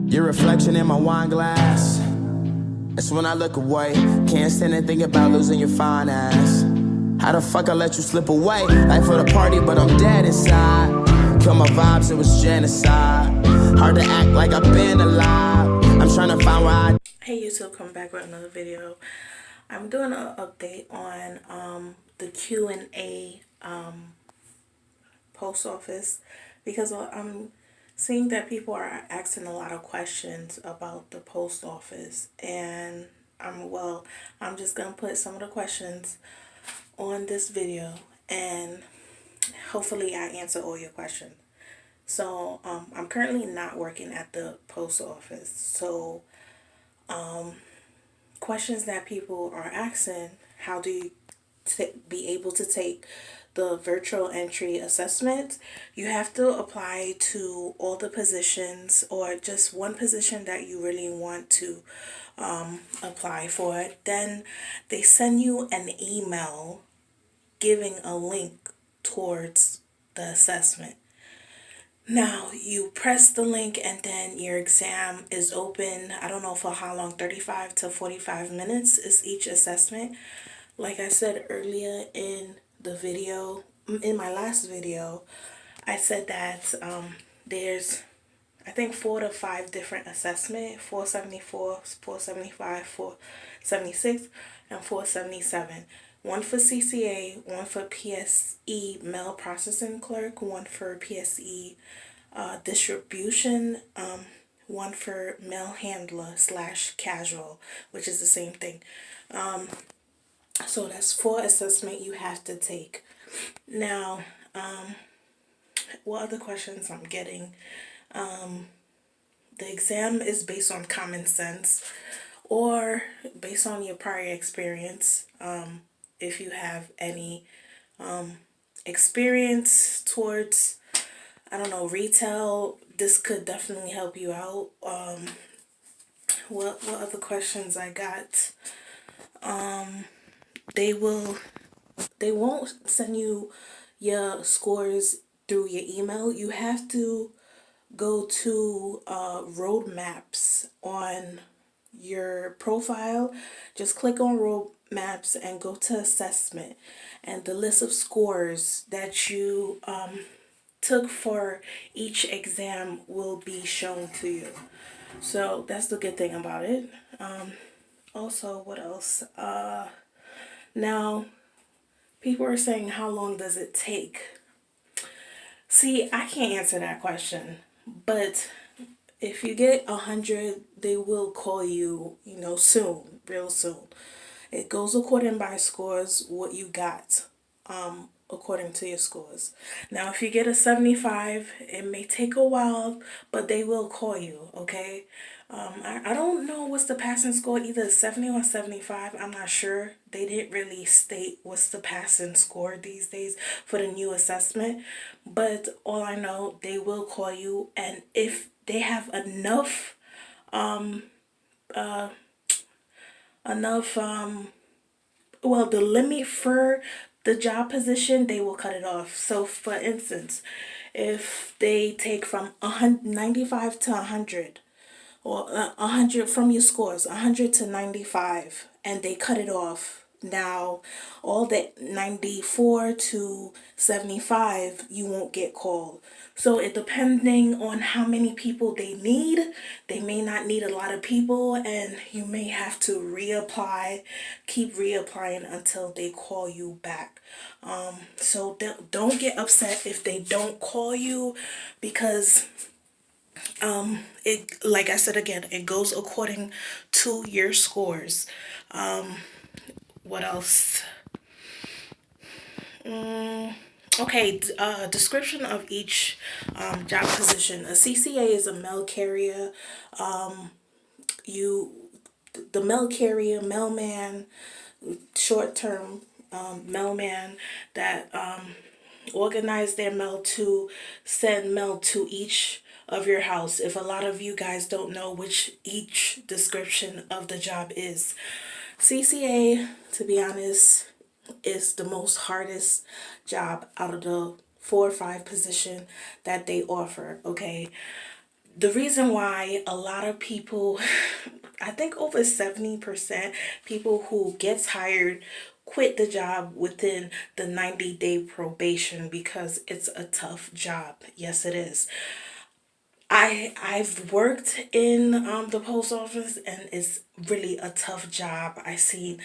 Your reflection in my wine glass. That's when I look away. Can't stand and think about losing your fine ass. How the fuck I let you slip away? Life for the party, but I'm dead inside. Kill my vibes, it was genocide. Hard to act like I've been alive. I'm trying to find where I... Hey YouTube, coming back with another video. I'm doing an update on the Q&A post office because I'm seeing that people are asking a lot of questions about the post office, and I'm just gonna put some of the questions on this video and hopefully I answer all your questions. So I'm currently not working at the post office, so questions that people are asking: how do you be able to take the virtual entry assessment? You have to apply to all the positions or just one position that you really want to apply for. Then they send you an email giving a link towards the assessment. Now you press the link and then your exam is open. I don't know for how long, 35 to 45 minutes is each assessment. Like I said earlier in the video, in my last video, I said that there's, I think, 4 to 5 different assessments: 474, 475, 476, and 477. One for CCA, one for PSE mail processing clerk, one for PSE distribution, one for mail handler / casual, which is the same thing. So that's 4 assessment you have to take. Now, what other questions I'm getting? The exam is based on common sense or based on your prior experience. If you have any experience towards, I don't know, retail, this could definitely help you out. What other questions I got? They won't send you your scores through your email. You have to go to roadmaps on your profile. Just click on roadmaps and go to assessment, and the list of scores that you took for each exam will be shown to you. So that's the good thing about it. Also, what else? Now, people are saying, how long does it take? See, I can't answer that question, but if you get 100, they will call you, soon, real soon. It goes according by scores, what you got, according to your scores. Now, if you get a 75, it may take a while, but they will call you, okay? I don't know what's the passing score, either 70 or 75. I'm not sure. They didn't really state what's the passing score these days for the new assessment. But all I know, they will call you. And if they have enough, the limit for the job position, they will cut it off. So for instance, if they take from 95 to 100, or 100 from your scores, 100 to 95, and they cut it off. Now, all that 94 to 75, you won't get called. So it depending on how many people they need, they may not need a lot of people, and you may have to reapply, keep reapplying until they call you back. So don't get upset if they don't call you, because it, like I said again, it goes according to your scores. What else? Okay, description of each job position. A CCA is a mail carrier. The mail carrier, mailman, short-term mailman that organize their mail to send mail to each of your house. If a lot of you guys don't know which each description of the job is, CCA, to be honest, is the most hardest job out of the 4 or 5 position that they offer. Okay, the reason why a lot of people, I think over 70% people who gets hired quit the job within the 90-day probation because it's a tough job. Yes, it is. I've worked in the post office, and it's really a tough job. I see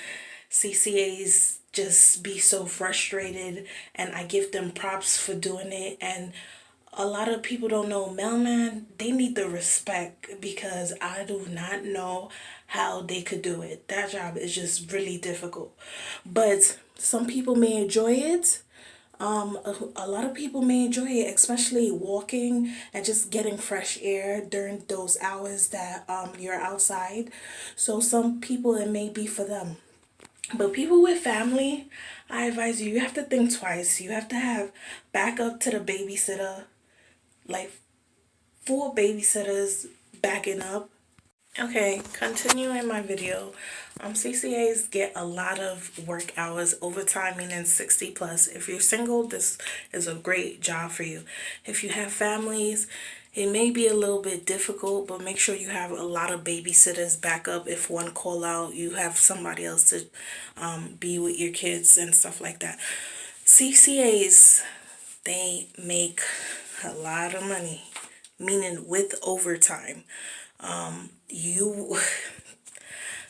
CCAs just be so frustrated, and I give them props for doing it. And a lot of people don't know mailman, they need the respect, because I do not know how they could do it. That job is just really difficult. But some people may enjoy it. A lot of people may enjoy it, especially walking and just getting fresh air during those hours that you're outside. So some people, it may be for them. But people with family, I advise you, you have to think twice. You have to have backup to the babysitter, like 4 babysitters backing up. Okay, continuing my video. CCAs get a lot of work hours, overtime, meaning 60 plus. If you're single, this is a great job for you. If you have families, it may be a little bit difficult, but make sure you have a lot of babysitters back up. If one call out, you have somebody else to be with your kids and stuff like that. CCAs, they make a lot of money, meaning with overtime. You,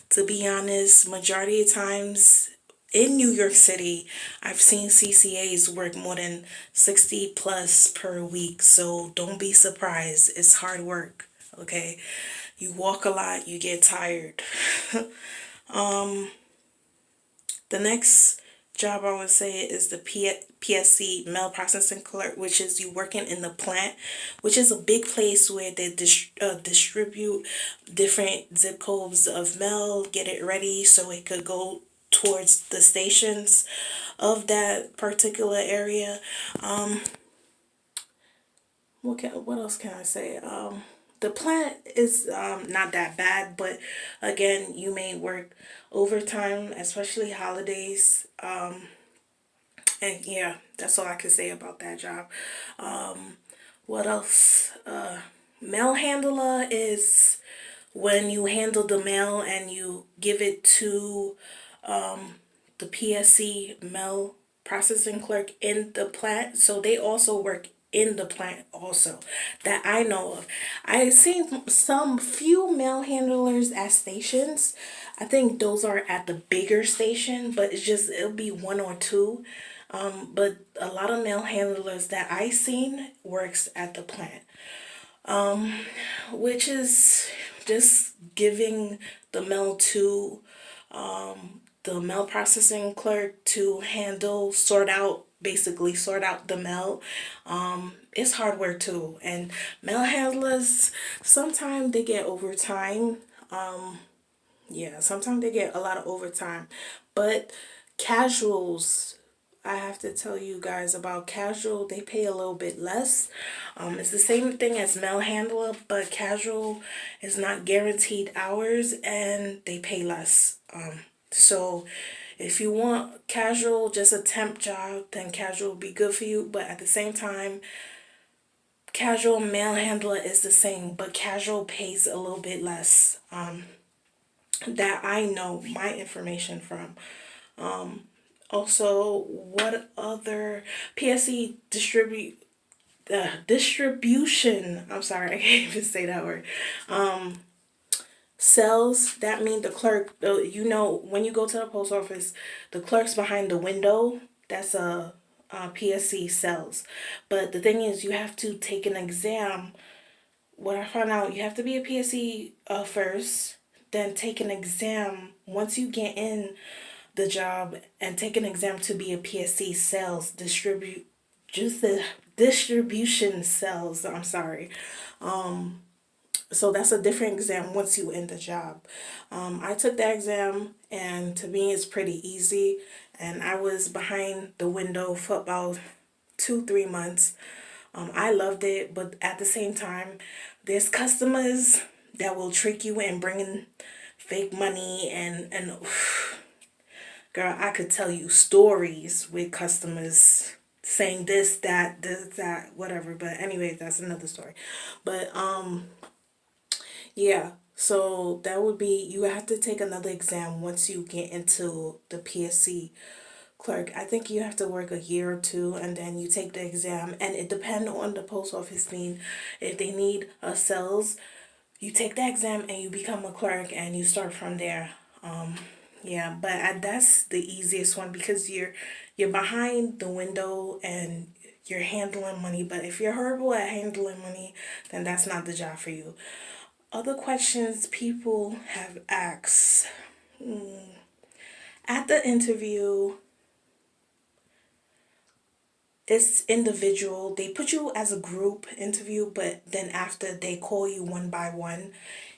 to be honest, majority of times in New York City, I've seen CCAs work more than 60 plus per week. So don't be surprised. It's hard work. Okay. You walk a lot, you get tired. The next job I would say is the PSC, mail processing clerk, which is you working in the plant, which is a big place where they distribute different zip codes of mail, get it ready so it could go towards the stations of that particular area. What else can I say? The plant is not that bad, but again, you may work overtime, especially holidays. And yeah, that's all I can say about that job. What else? Mail handler is when you handle the mail and you give it to the PSC, mail processing clerk, in the plant. So they also work in the plant also, that I know of. I've seen some few mail handlers at stations. I think those are at the bigger station, but it'll be one or two. But a lot of mail handlers that I seen works at the plant, which is just giving the mail to the mail processing clerk to handle, basically sort out the mail. It's hard work too. And mail handlers, sometimes they get overtime. Yeah, sometimes they get a lot of overtime. But casuals, I have to tell you guys about casual. They pay a little bit less. It's the same thing as mail handler, but casual is not guaranteed hours and they pay less. So if you want casual, just a temp job, then casual will be good for you. But at the same time, casual mail handler is the same, but casual pays a little bit less. That I know my information from. Also, what other PSC distribution? I'm sorry, I can't even say that word. Cells, that mean the clerk. When you go to the post office, the clerk's behind the window. That's a PSC cells. But the thing is, you have to take an exam. What I found out, you have to be a PSC first, then take an exam once you get in the job, and take an exam to be a PSC sales the distribution sales. I'm sorry. So that's a different exam once you end the job. I took that exam, and to me it's pretty easy, and I was behind the window for about 2-3 months. I loved it, but at the same time, there's customers that will trick you and bring in fake money, and girl, I could tell you stories with customers. saying this, that, whatever. But anyway, that's another story. But yeah. So that would be, you have to take another exam once you get into the PSC clerk. I think you have to work a year or two and then you take the exam, and it depends on the post office need. If they need a sales, you take the exam and you become a clerk and you start from there. Yeah, but that's the easiest one because you're behind the window and you're handling money. But if you're horrible at handling money, then that's not the job for you. Other questions people have asked at the interview, it's individual. They put you as a group interview, but then after they call you one by one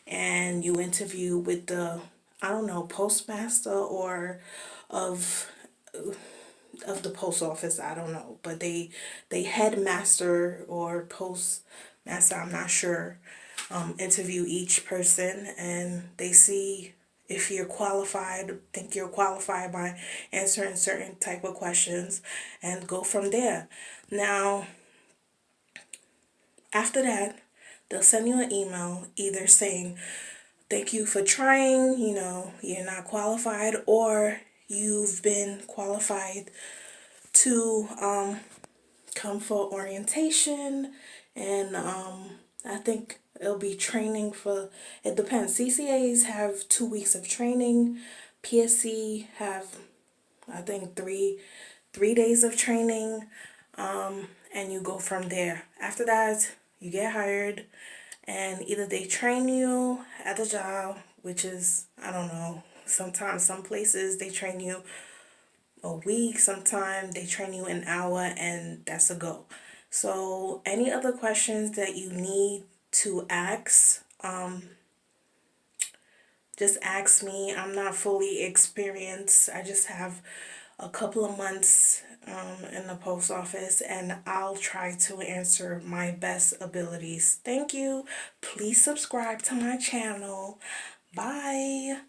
and you interview with the, I don't know, postmaster or of of the post office, I don't know, but they headmaster or postmaster, I'm not sure, interview each person and they see if you're qualified, think you're qualified by answering certain type of questions and go from there. Now, after that, they'll send you an email either saying, thank you for trying, you're not qualified, or you've been qualified to come for orientation. And I think it'll be training for, it depends. CCAs have 2 weeks of training. PSC have, I think, three days of training. And you go from there. After that, you get hired, and either they train you at the job, which is, I don't know, sometimes some places they train you a week, sometimes they train you an hour, and that's a go. So any other questions that you need to ask, just ask me. I'm not fully experienced. I just have a couple of months in the post office, and I'll try to answer my best abilities. Thank you. Please subscribe to my channel. Bye.